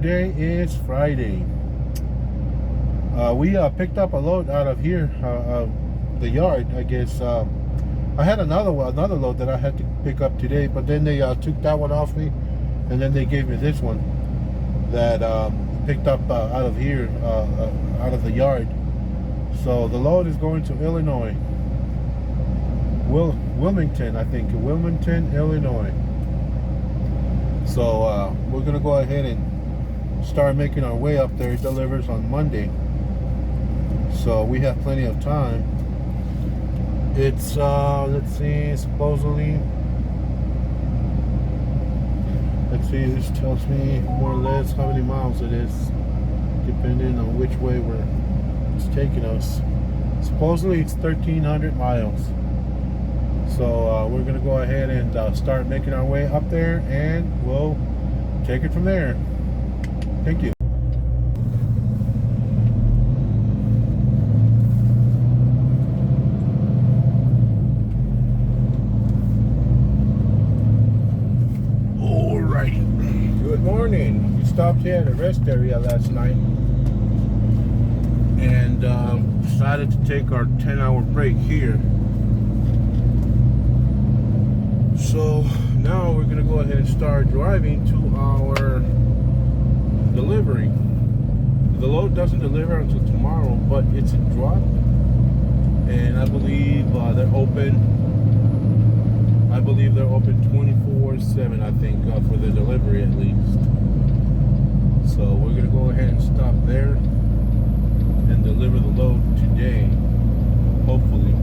today is Friday. We picked up a load out of here, the yard, I guess. I had another load that I had to pick up today, but then they took that one off me, and then they gave me this one that picked up out of here, out of the yard. So the load is going to Illinois, Wilmington, I think, Wilmington, Illinois. So we're gonna go ahead and start making our way up there. It delivers on Monday, so we have plenty of time. It's let's see, supposedly, let's see, this tells me more or less how many miles it is, depending on which way it's taking us. Supposedly it's 1,300 miles. So we're gonna go ahead and start making our way up there, and we'll take it from there. Thank you. All right. Good morning. We stopped here at a rest area last night and decided to take our 10-hour break here. So now we're going to go ahead and start driving to our delivery. The load doesn't deliver until tomorrow, but it's a drop, and I believe they're open. I believe they're open 24/7, I think, for the delivery at least. So we're going to go ahead and stop there and deliver the load today, hopefully.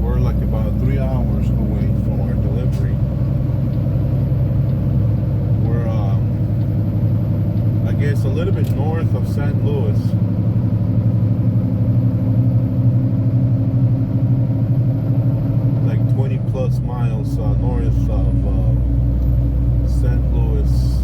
We're like about 3 hours away from our delivery. We're, I guess, a little bit north of St. Louis. Like 20 plus miles north of St. Louis.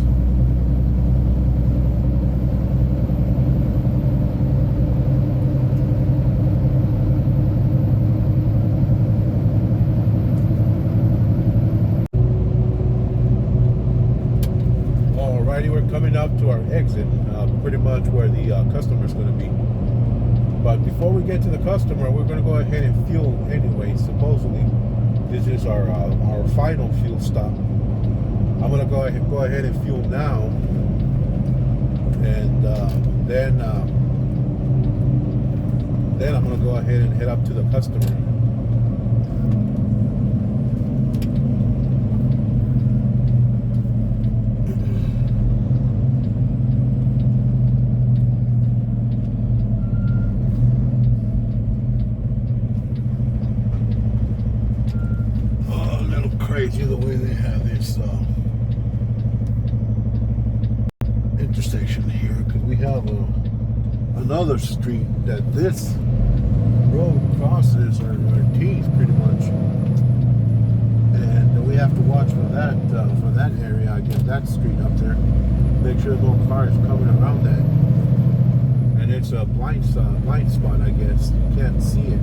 We're coming up to our exit, pretty much where the customer is going to be. But before we get to the customer, we're going to go ahead and fuel anyway. Supposedly, this is our final fuel stop. I'm going to go ahead and fuel now, and then I'm going to go ahead and head up to the customer. Crazy the way they have this intersection here, because we have another street that this road crosses, or T's pretty much, and we have to watch for that area. I guess that street up there, make sure no cars coming around that, and it's a blind spot. I guess you can't see it.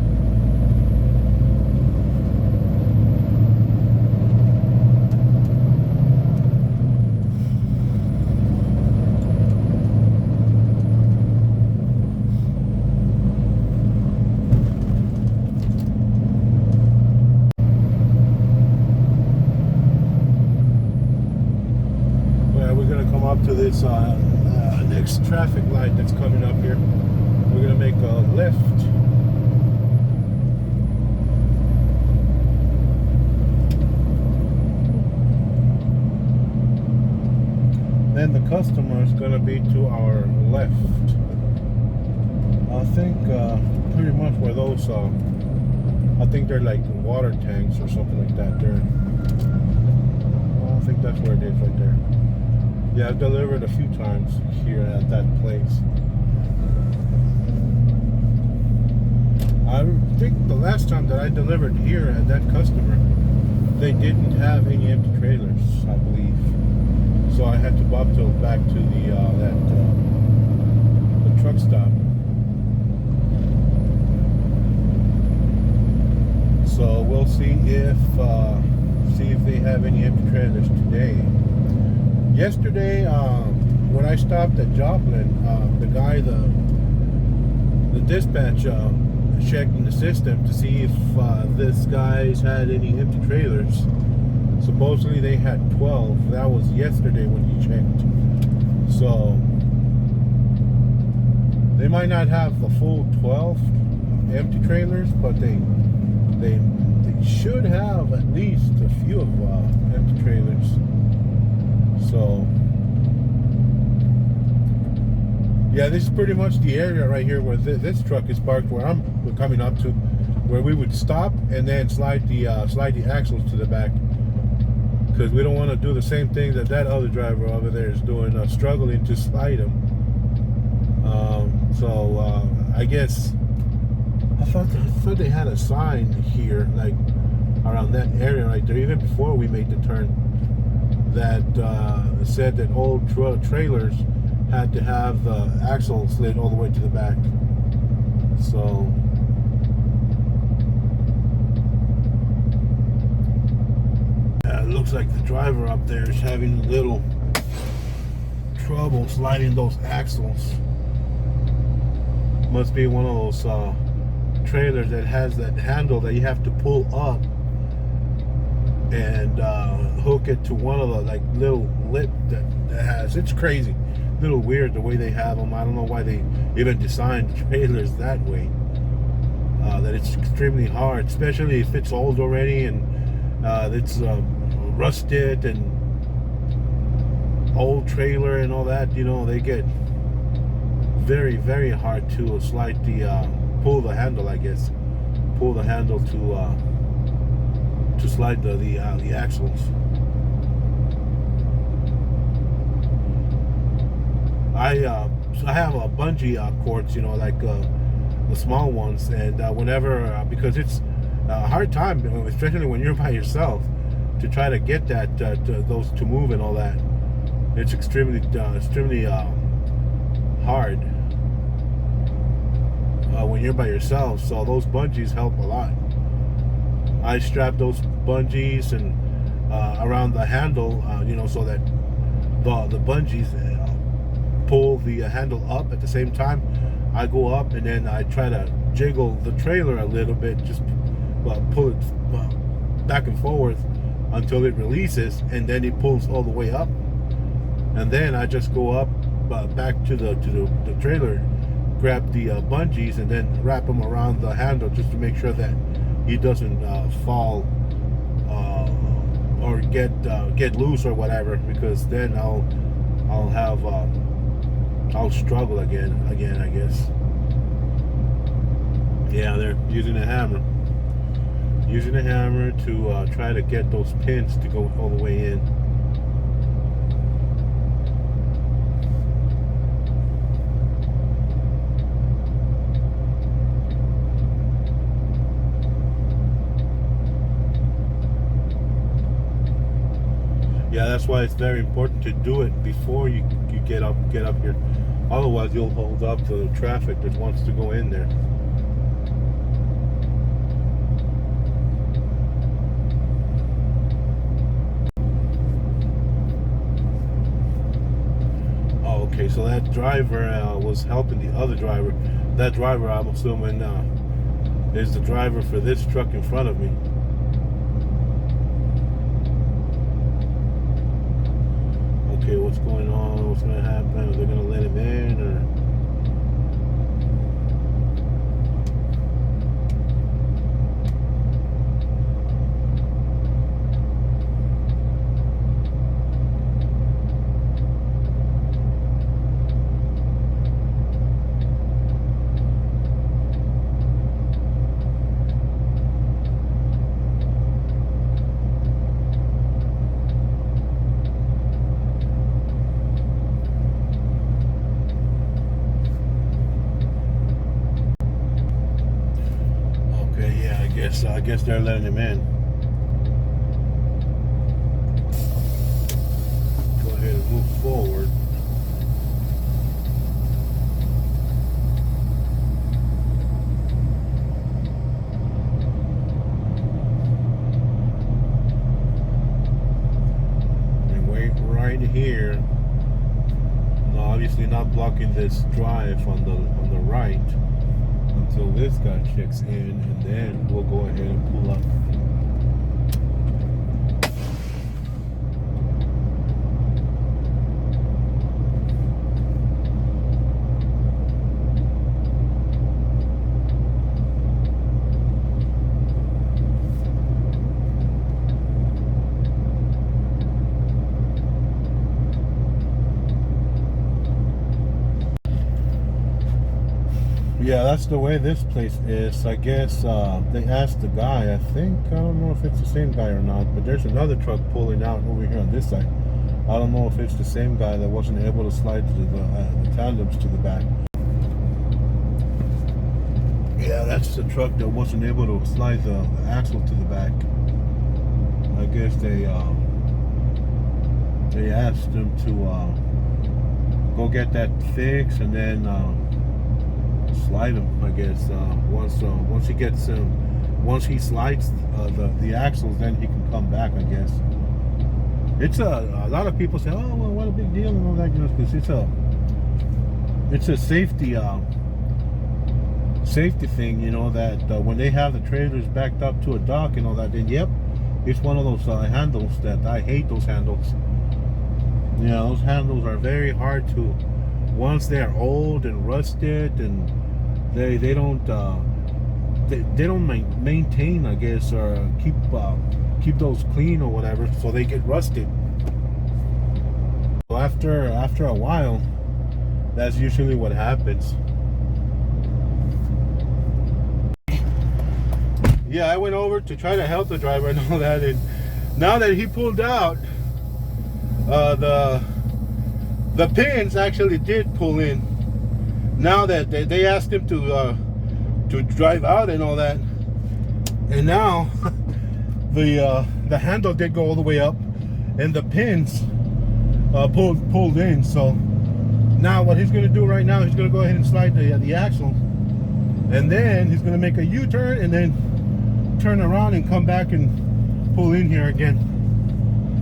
Up to this next traffic light that's coming up here. We're gonna make a left. Then the customer is gonna be to our left. I think pretty much where those I think they're like water tanks or something like that there. I think that's where it is right there. Yeah, I've delivered a few times here at that place. I think the last time that I delivered here at that customer, they didn't have any empty trailers, I believe. So I had to bobtail back to the truck stop. So we'll see if see if they have any empty trailers today. Yesterday, when I stopped at Joplin, the guy, the dispatch, checked in the system to see if this guy's had any empty trailers. Supposedly they had 12. That was yesterday when he checked. So they might not have the full 12 empty trailers, but they should have at least a few of empty trailers. So yeah, this is pretty much the area right here where this truck is parked, where we're coming up to, where we would stop and then slide the axles to the back, because we don't want to do the same thing that other driver over there is doing, struggling to slide them. So I guess I thought they had a sign here, like around that area right there, even before we made the turn, that said that old trailers had to have the axle slid all the way to the back. So it looks like the driver up there is having a little trouble sliding those axles. Must be one of those trailers that has that handle that you have to pull up and hook it to one of the like little lip that has. It's crazy, a little weird the way they have them. I don't know why they even designed trailers that way. That it's extremely hard, especially if it's old already and it's rusted and old trailer and all that. You know, they get very, very hard to slide pull the handle, I guess. Pull the handle to slide the axles. I have a bungee cords, you know, like the small ones, and whenever because it's a hard time, especially when you're by yourself, to try to get those to move and all that. It's extremely hard when you're by yourself. So those bungees help a lot. I strap those bungees and around the handle, you know, so that the bungees pull the handle up at the same time. I go up and then I try to jiggle the trailer a little bit, just pull it back and forth until it releases, and then it pulls all the way up, and then I just go up back to the trailer, grab the bungees, and then wrap them around the handle just to make sure that he doesn't fall or get loose or whatever, because then I'll struggle again, I guess. Yeah, they're using a hammer to try to get those pins to go all the way in. Yeah, that's why it's very important to do it before you get up here. Otherwise, you'll hold up the traffic that wants to go in there. Oh, okay, so that driver was helping the other driver. That driver, I'm assuming, is the driver for this truck in front of me. Okay, what's going on? What's going to happen? Are they going to let him in, or? I guess they're letting him in. Go ahead and move forward. right here. No, obviously not blocking this drive on the right until this guy checks in, and then we'll go ahead and pull up. Yeah, that's the way this place is. I guess they asked the guy, I don't know if it's the same guy or not, but there's another truck pulling out over here on this side. I don't know if it's the same guy that wasn't able to slide the tandems to the back. Yeah, that's the truck that wasn't able to slide the axle to the back. I guess they asked him to go get that fixed, and then slide him, I guess. Once he slides the axles, then he can come back, I guess. It's a lot of people say, oh well, what a big deal and all that, because it's a safety thing, that when they have the trailers backed up to a dock and all that, then yep, it's one of those handles that I hate. Those handles. Yeah, those handles are very hard to, once they're old and rusted, and they don't maintain, I guess, or keep those clean or whatever, so they get rusted. So after a while, that's usually what happens. Yeah, I went over to try to help the driver and all that, and now that he pulled out, the pins actually did pull in. Now that they asked him to drive out and all that, and now the handle did go all the way up, and the pins pulled in. So now what he's going to do right now, he's going to go ahead and slide the axle, and then he's going to make a U-turn and then turn around and come back and pull in here again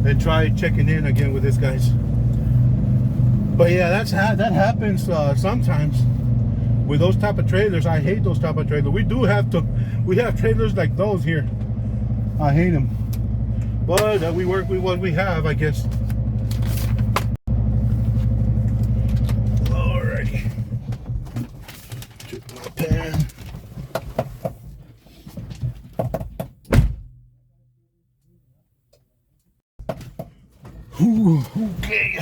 and try checking in again with this guys. But yeah, that happens sometimes with those type of trailers. I hate those type of trailers. We have trailers like those here. I hate them, but we work with what we have, I guess. Alrighty, took my pen. Ooh, okay.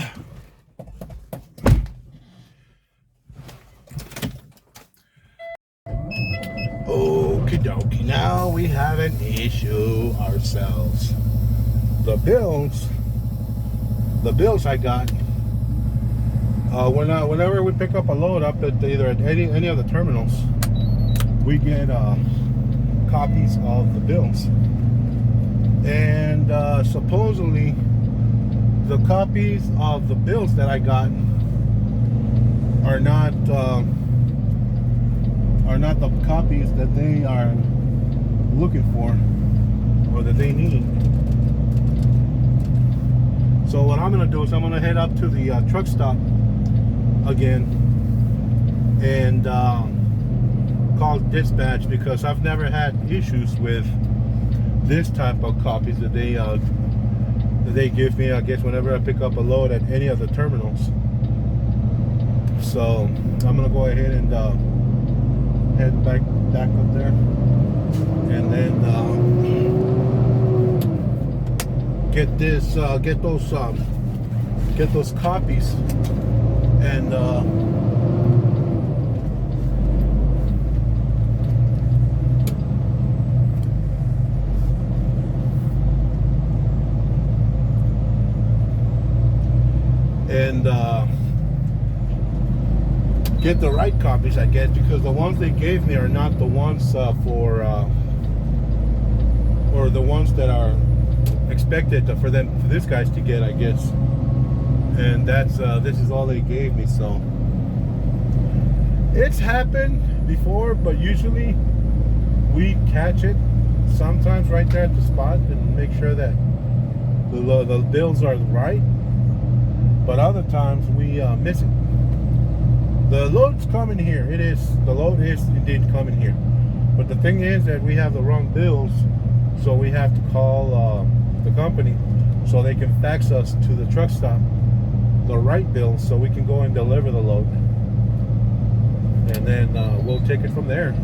Okie dokie, now we have an issue ourselves. The bills I got, whenever we pick up a load up at either at any of the terminals, we get copies of the bills. And supposedly the copies of the bills that I got are not the copies that they are looking for or that they need. So what I'm going to do is I'm going to head up to the truck stop again and call dispatch, because I've never had issues with this type of copies that they give me, I guess, whenever I pick up a load at any of the terminals. So I'm going to go ahead and head back up there, and then get those copies, and get the right copies, I guess, because the ones they gave me are not the ones or the ones that are expected for this guys to get, I guess. And this is all they gave me. So it's happened before, but usually we catch it sometimes right there at the spot and make sure that the bills are right. but other times we miss it. The load's coming here. The load is indeed coming here. But the thing is that we have the wrong bills, so we have to call the company so they can fax us to the truck stop the right bills so we can go and deliver the load. And then we'll take it from there.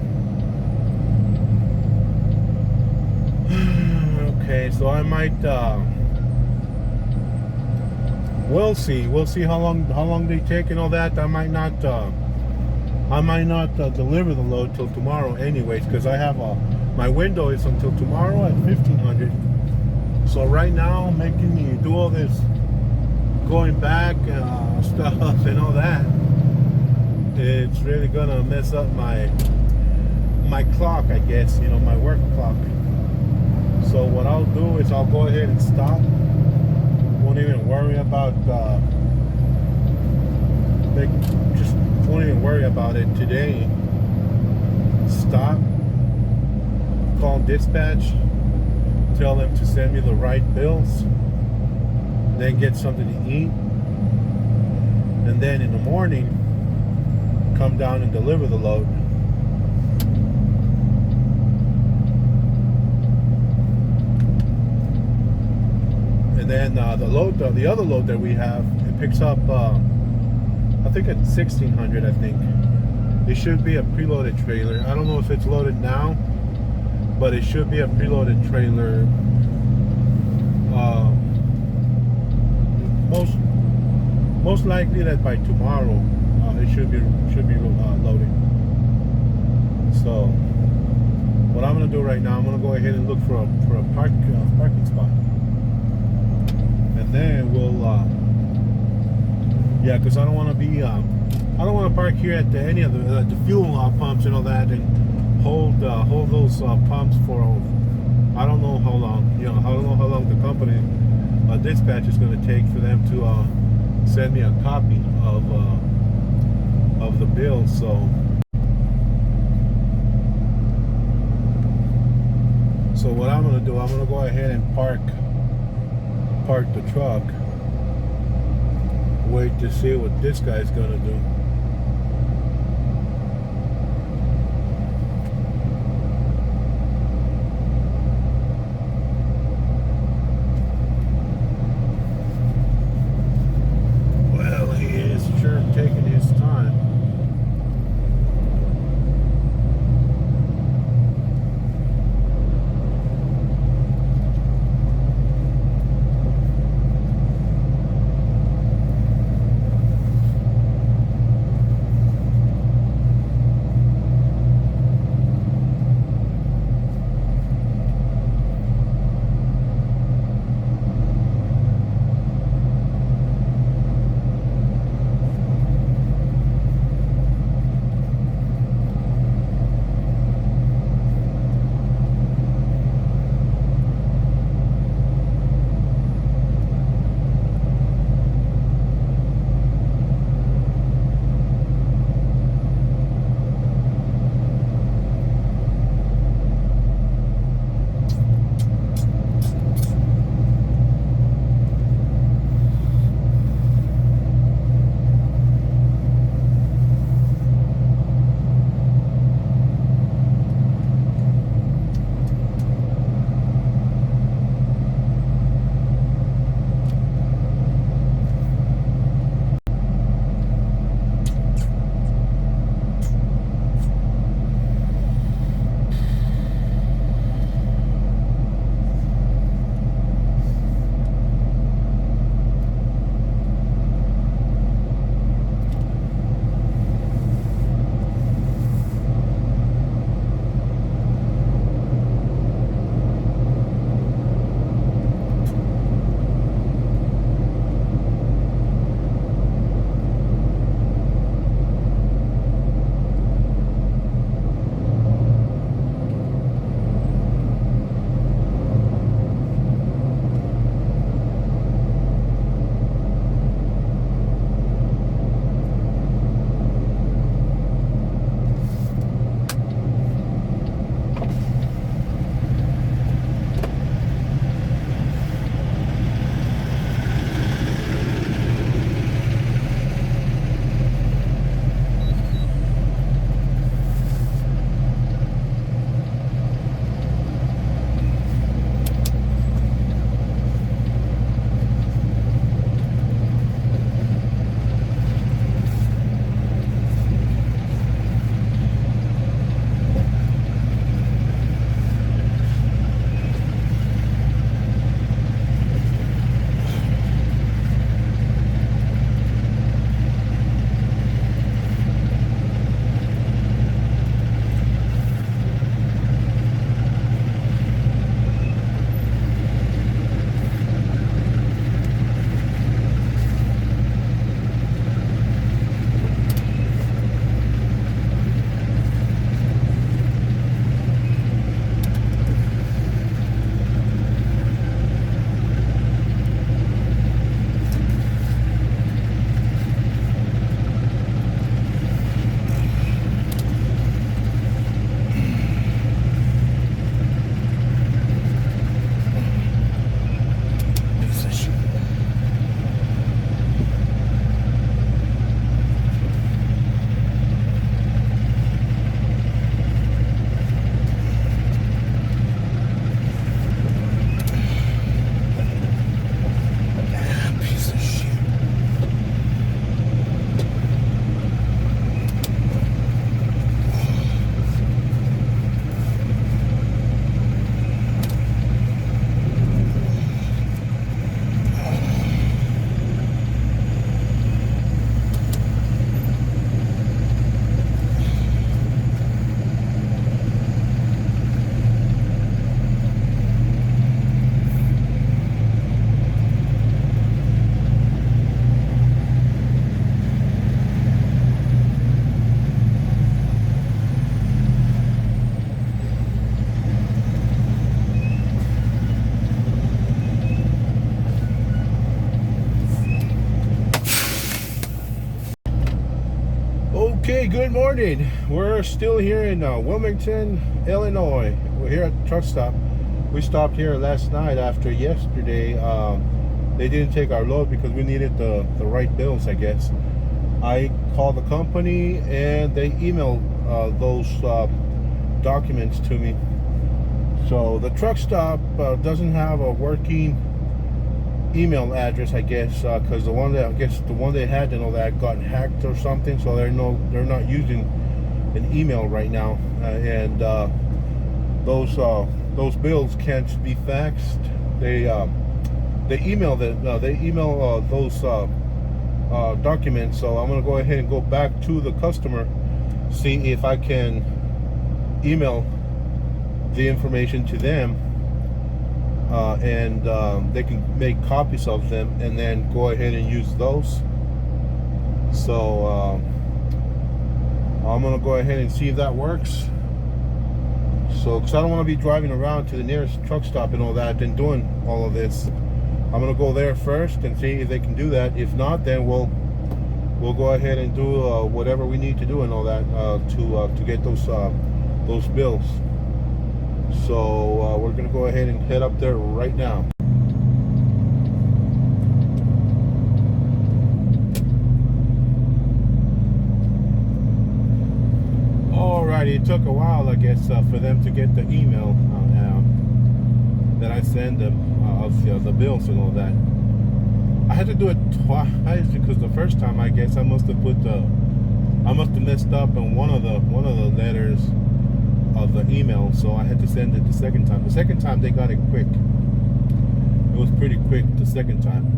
Okay, so I might we'll see how long they take and all that. I might not deliver the load till tomorrow anyways, because I have my window is until tomorrow at 1500. So right now, making me do all this going back stuff and all that, it's really gonna mess up my clock, I guess, my work clock. So what I'll do is I'll go ahead and stop. Won't even worry about won't even worry about it today. Stop, call dispatch, tell them to send me the right bills, then get something to eat, and then in the morning come down and deliver the load. And then the other load that we have, it picks up I think at 1600. I think it should be a preloaded trailer. I don't know if it's loaded now, but it should be a preloaded trailer. Most likely that by tomorrow it should be loaded. So what I'm gonna do right now, I'm gonna go ahead and look for a parking spot, and then we'll yeah, because I don't want to be I don't want to park here at any of the fuel pumps and all that, and hold those pumps for I don't know how long. I don't know how long the company dispatch is going to take for them to send me a copy of the bill. So what I'm going to do, I'm going to go ahead and park the truck, wait to see what this guy's going to do. Well, he is sure taking his time. Hey, good morning. We're still here in Wilmington, Illinois. We're here at the truck stop. We stopped here last night after yesterday. They didn't take our load because we needed the right bills, I guess. I called the company and they emailed those documents to me. So the truck stop doesn't have a working email address, I guess, because the one they had and all that got hacked or something, so they're not using an email right now, and those bills can't be faxed. They email those documents. So I'm gonna go ahead and go back to the customer, see if I can email the information to them. And they can make copies of them and then go ahead and use those. So I'm gonna go ahead and see if that works. So, because I don't want to be driving around to the nearest truck stop and all that and doing all of this. I'm gonna go there first and see if they can do that. If not, then we'll go ahead and do whatever we need to do and all that to get those bills. So we're gonna go ahead and head up there right now. Alrighty, it took a while, I guess, for them to get the email that I send them of the bills and all that. I had to do it twice because the first time, I guess, I must have messed up on one of the letters of the email, so I had to send it the second time. The second time they got it quick. It was pretty quick the second time.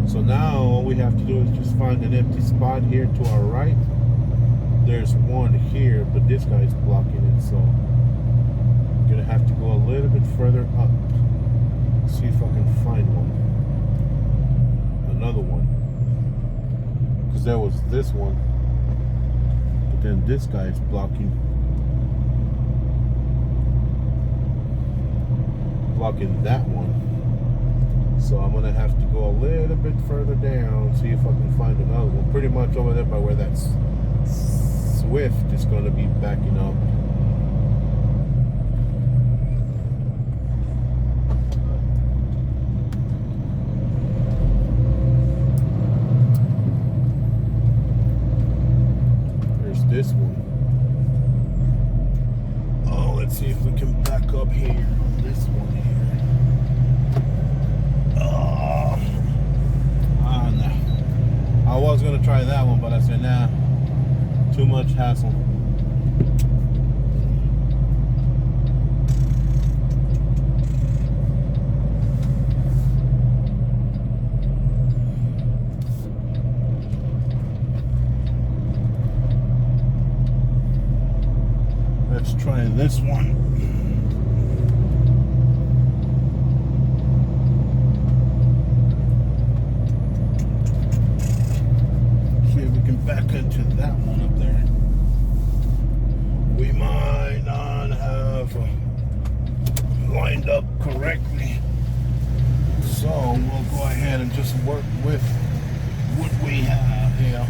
So now all we have to do is just find an empty spot here to our right. There's one here, but this guy's blocking it, so I'm gonna have to go a little bit further up. See if I can find one. Another one, because there was this one, but then this guy is blocking that one. So I'm gonna have to go a little bit further down, see if I can find another one. Pretty much over there by where that Swift is gonna be backing up. This one. Oh, let's see if we can back up here on this one here. No. I was gonna try that one, but I said nah, too much hassle. Let's try this one. See if we can back into that one up there. We might not have lined up correctly. So we'll go ahead and just work with what we have here.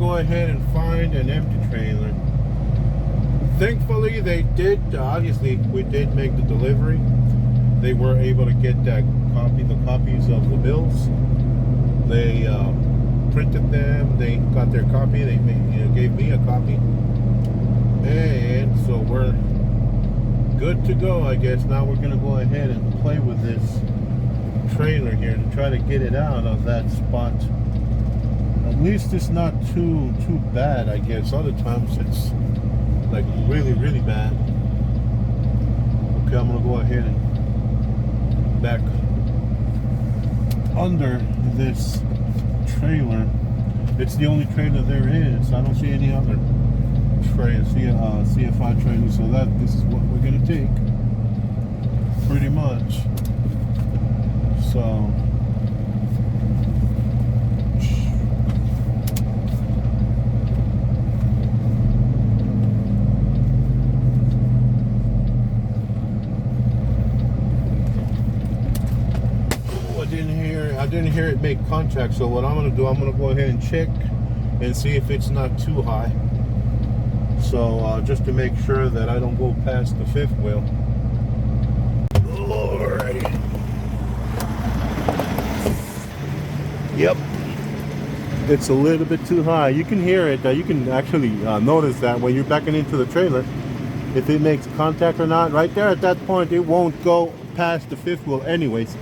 go ahead and find an empty trailer. Thankfully, they did. Obviously, we did make the delivery. They were able to get the copies of the bills. They printed them. They got their copy. They gave me a copy, and so we're good to go. I guess now we're gonna go ahead and play with this trailer here to try to get it out of that spot. At least it's not too bad. I guess other times it's like really bad. Okay, I'm gonna go ahead and back under this trailer. It's the only trailer there is. I don't see any other CFI trailer, so this is what we're gonna take, pretty much. So I didn't hear it make contact, so what I'm going to do, I'm going to go ahead and check and see if it's not too high. So just to make sure that I don't go past the fifth wheel. Alrighty. Yep. It's a little bit too high. You can hear it. You can actually notice that when you're backing into the trailer, if it makes contact or not. Right there at that point, it won't go past the fifth wheel anyways.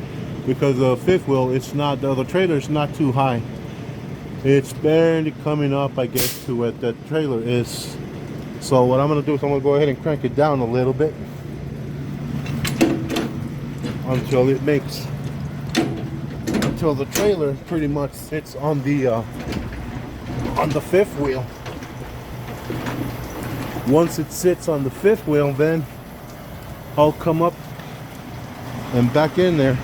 Because the fifth wheel, it's not, the trailer is not too high. It's barely coming up, I guess, to what that trailer is. So what I'm going to do is I'm going to go ahead and crank it down a little bit until it makes, until the trailer pretty much sits on the fifth wheel. Once it sits on the fifth wheel, then I'll come up and back in there.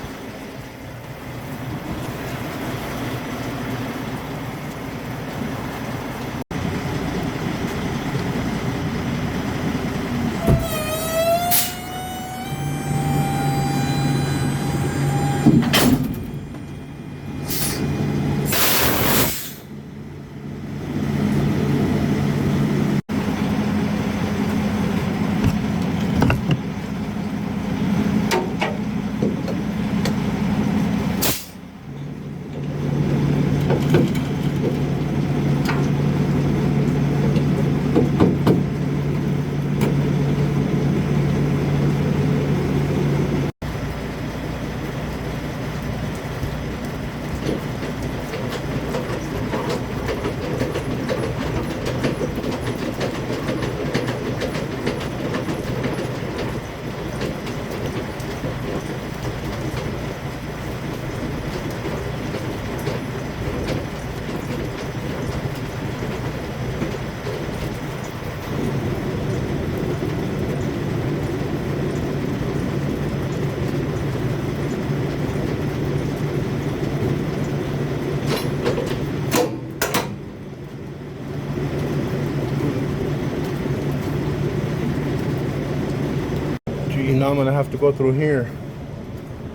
Now I'm gonna have to go through here.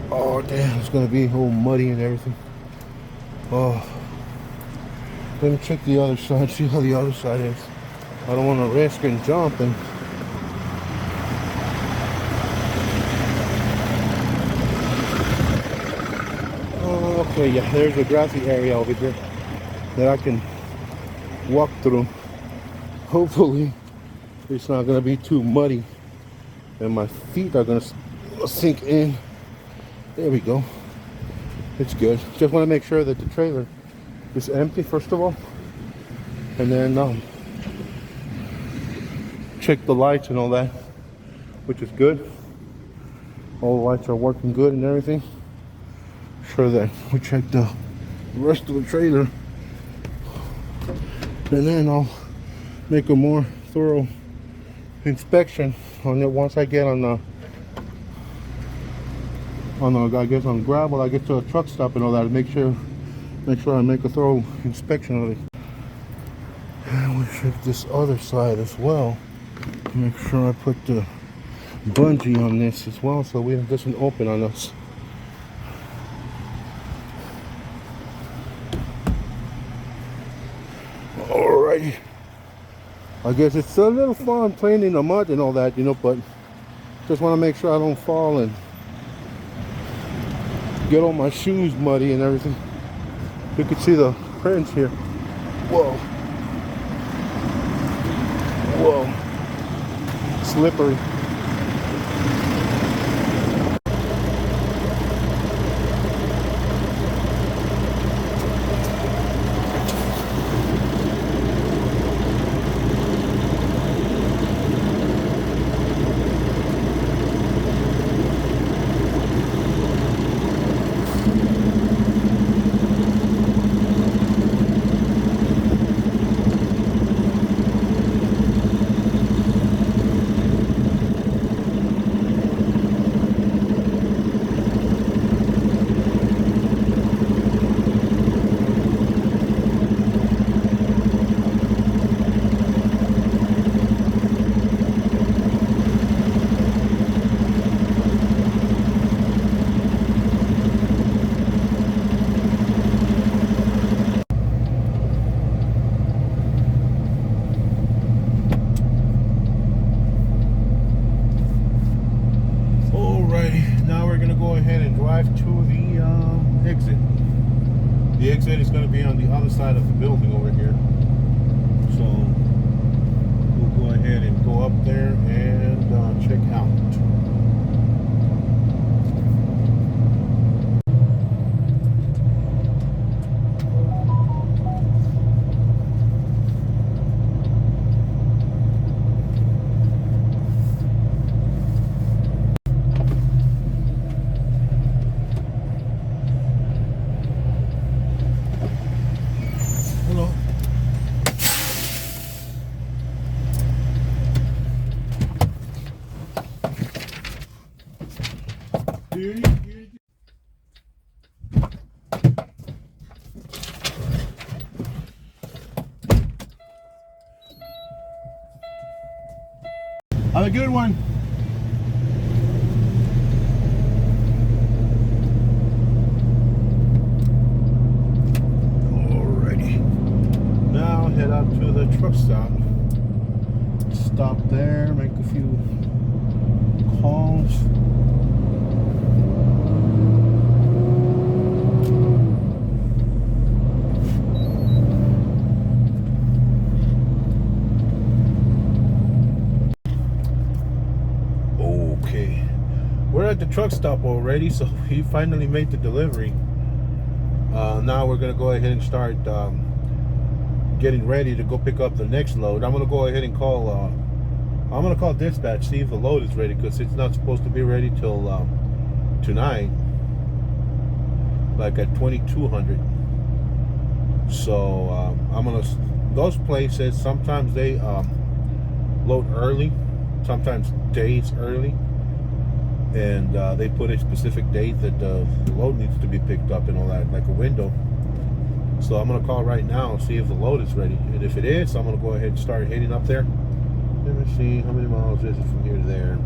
Oh damn, it's gonna be all muddy and everything. Oh, let me check the other side, see how the other side is. I don't want to risk and jumping. Oh, okay, yeah, there's a grassy area over there that I can walk through. Hopefully it's not gonna be too muddy and my feet are gonna sink in. There we go. It's good. Just want to make sure that the trailer is empty first of all, and then check the lights and all that, which is good. All the lights are working good and everything. Sure that we check the rest of the trailer, and then I'll make a more thorough inspection on it once I get on I guess on gravel. I get to a truck stop and all that. Make sure I make a thorough inspection of it. And we'll check this other side as well. Make sure I put the bungee on this as well, so it doesn't open on us. All Alrighty. I guess it's a little fun playing in the mud and all that, you know, but just want to make sure I don't fall and get all my shoes muddy and everything. You can see the prints here. Whoa. Whoa. Slippery. To the exit. The exit is going to be on the other side of the building over here. So we'll go ahead and go up there and check out. Have a good one. Alrighty. Now head out to the truck stop. Stop there, make a few calls. We're at the truck stop already, so he finally made the delivery. Now we're gonna go ahead and start getting ready to go pick up the next load. I'm gonna go ahead and call I'm gonna call dispatch, see if the load is ready, because it's not supposed to be ready till tonight, like at 2200. So I'm gonna, those places sometimes they load early, sometimes days early, and they put a specific date that the load needs to be picked up and all that, like a window. So I'm gonna call right now and see if the load is ready, and if it is, I'm gonna go ahead and start heading up there. Let me see, how many miles is it from here to there,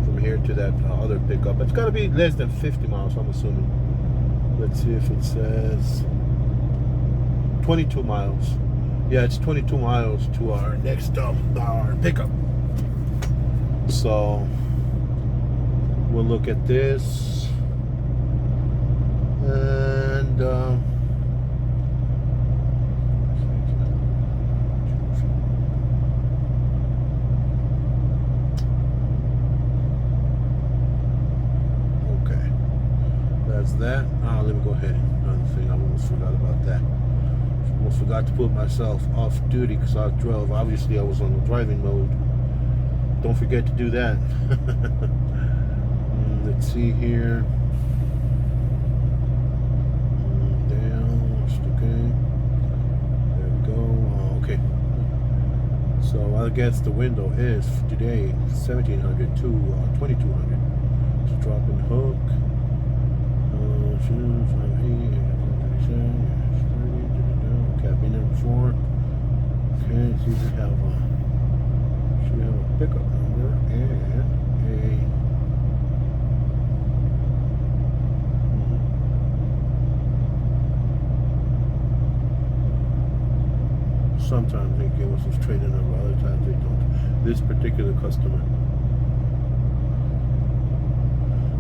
from here to that other pickup? It's got to be less than 50 miles, I'm assuming. Let's see if it says 22 miles. Yeah, it's 22 miles to our next our pickup. So we'll look at this, and okay, that's that. Let me go ahead. Another thing, I almost forgot about that. Almost forgot to put myself off duty because I drove. Obviously, I was on the driving mode. Don't forget to do that. Let's see here. Down, okay. There we go. Okay. So I guess the window is today 1700 to 2200. Just dropping the hook. Cabin number 4. Okay, so we have a pickup number and a sometimes they give us a trade-in number, other times they don't. This particular customer.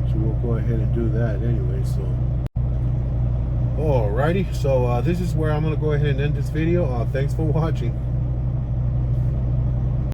So we'll go ahead and do that anyway. So alrighty, so this is where I'm gonna go ahead and end this video. Thanks for watching.